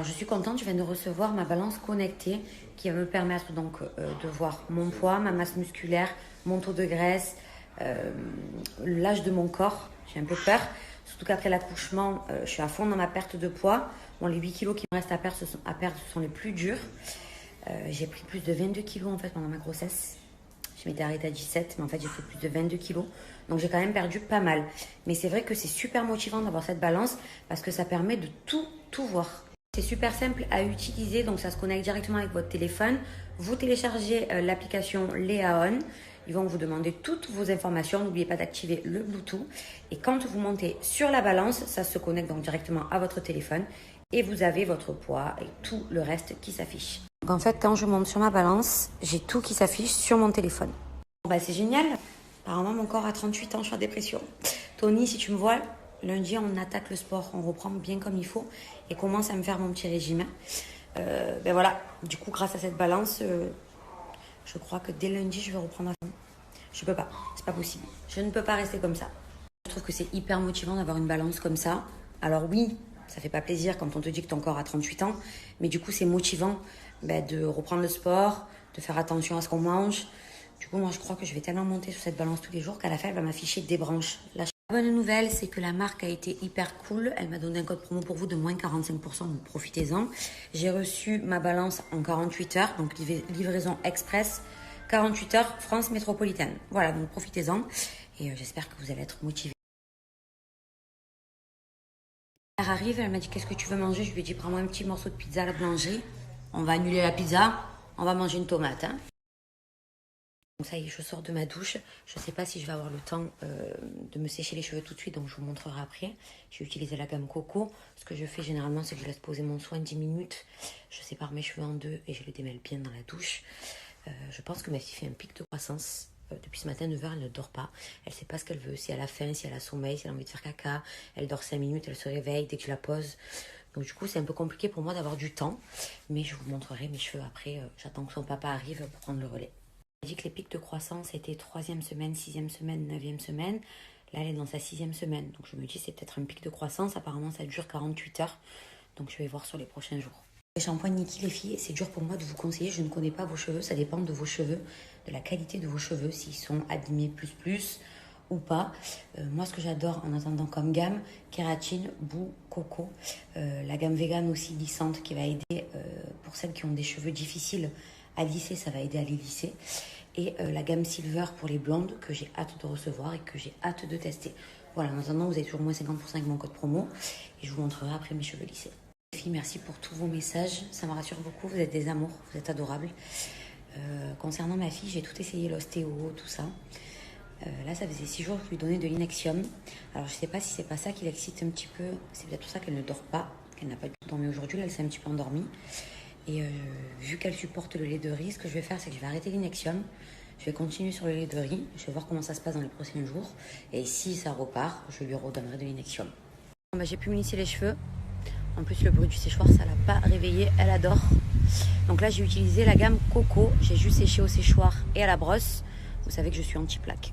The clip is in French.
Je suis contente, je viens de recevoir ma balance connectée qui va me permettre donc de voir mon poids, ma masse musculaire, mon taux de graisse, l'âge de mon corps. J'ai un peu peur, surtout qu'après l'accouchement, je suis à fond dans ma perte de poids. Bon, les 8 kilos qui me restent à perdre, ce sont les plus durs. J'ai pris plus de 22 kilos en fait pendant ma grossesse. Je m'étais arrêtée à 17, mais en fait j'ai pris plus de 22 kilos. Donc j'ai quand même perdu pas mal. Mais c'est vrai que c'est super motivant d'avoir cette balance parce que ça permet de tout voir. C'est super simple à utiliser, donc ça se connecte directement avec votre téléphone. Vous téléchargez l'application Léa On. Ils vont vous demander toutes vos informations. N'oubliez pas d'activer le Bluetooth. Et quand vous montez sur la balance, ça se connecte donc directement à votre téléphone. Et vous avez votre poids et tout le reste qui s'affiche. Donc en fait, quand je monte sur ma balance, j'ai tout qui s'affiche sur mon téléphone. Bah, c'est génial. Apparemment, mon corps a 38 ans, je suis en dépression. Tony, si tu me vois, lundi, on attaque le sport. On reprend bien comme il faut et commence à me faire mon petit régime. Ben voilà, du coup, grâce à cette balance, je crois que dès lundi, je vais reprendre à fond. Je peux pas, c'est pas possible. Je ne peux pas rester comme ça. Je trouve que c'est hyper motivant d'avoir une balance comme ça. Alors oui, ça fait pas plaisir quand on te dit que ton corps a 38 ans, mais du coup, c'est motivant de reprendre le sport, de faire attention à ce qu'on mange. Du coup, moi, je crois que je vais tellement monter sur cette balance tous les jours qu'à la fin, elle va m'afficher des branches. La bonne nouvelle, c'est que la marque a été hyper cool. Elle m'a donné un code promo pour vous de moins 45%, donc profitez-en. J'ai reçu ma balance en 48 heures, donc livraison express, 48 heures, France métropolitaine. Voilà, donc profitez-en et j'espère que vous allez être motivés. Elle arrive, elle m'a dit qu'est-ce que tu veux manger? Je lui ai dit prends-moi un petit morceau de pizza à la boulangerie. On va annuler la pizza, on va manger une tomate. Hein. Donc ça y est, je sors de ma douche. Je ne sais pas si je vais avoir le temps de me sécher les cheveux tout de suite, donc je vous montrerai après. J'ai utilisé la gamme Coco. Ce que je fais généralement, c'est que je laisse poser mon soin 10 minutes. Je sépare mes cheveux en deux et je les démêle bien dans la douche. Je pense que ma fille fait un pic de croissance. Depuis ce matin, 9h, elle ne dort pas. Elle ne sait pas ce qu'elle veut, si elle a faim, si elle a sommeil, si elle a envie de faire caca. Elle dort 5 minutes, elle se réveille dès que je la pose. Donc du coup, c'est un peu compliqué pour moi d'avoir du temps. Mais je vous montrerai mes cheveux après. J'attends que son papa arrive pour prendre le relais. Elle dit que les pics de croissance étaient 3e semaine, 6e semaine, 9e semaine. Là, elle est dans sa 6e semaine. Donc je me dis c'est peut-être un pic de croissance. Apparemment, ça dure 48 heures. Donc je vais voir sur les prochains jours. Les shampoings Niki, les filles, c'est dur pour moi de vous conseiller. Je ne connais pas vos cheveux. Ça dépend de vos cheveux, de la qualité de vos cheveux, s'ils sont abîmés plus ou pas. Moi, ce que j'adore en attendant comme gamme, kératine, boue, coco. La gamme vegan aussi lissante qui va aider pour celles qui ont des cheveux difficiles à lisser, ça va aider à les lisser. Et la gamme Silver pour les blondes que j'ai hâte de recevoir et que j'ai hâte de tester. Voilà, en attendant, vous avez toujours moins 50% avec mon code promo. Et je vous montrerai après mes cheveux lissés. Les filles, merci pour tous vos messages. Ça me rassure beaucoup. Vous êtes des amours, vous êtes adorables. Concernant ma fille, j'ai tout essayé, l'ostéo, tout ça. Là, ça faisait 6 jours que je lui donnais de l'Inexium. Alors, je ne sais pas si c'est pas ça qui l'excite un petit peu. C'est peut-être pour ça qu'elle ne dort pas, qu'elle n'a pas du tout dormi aujourd'hui. Là, elle s'est un petit peu endormie. Et vu qu'elle supporte le lait de riz, ce que je vais faire, c'est que je vais arrêter l'Inexium. Je vais continuer sur le lait de riz. Je vais voir comment ça se passe dans les prochains jours. Et si ça repart, je lui redonnerai de l'Inexium. Bon, j'ai pu me lisser les cheveux. En plus, le bruit du séchoir, ça l'a pas réveillée. Elle adore. Donc là, j'ai utilisé la gamme Coco. J'ai juste séché au séchoir et à la brosse. Vous savez que je suis anti-plaque.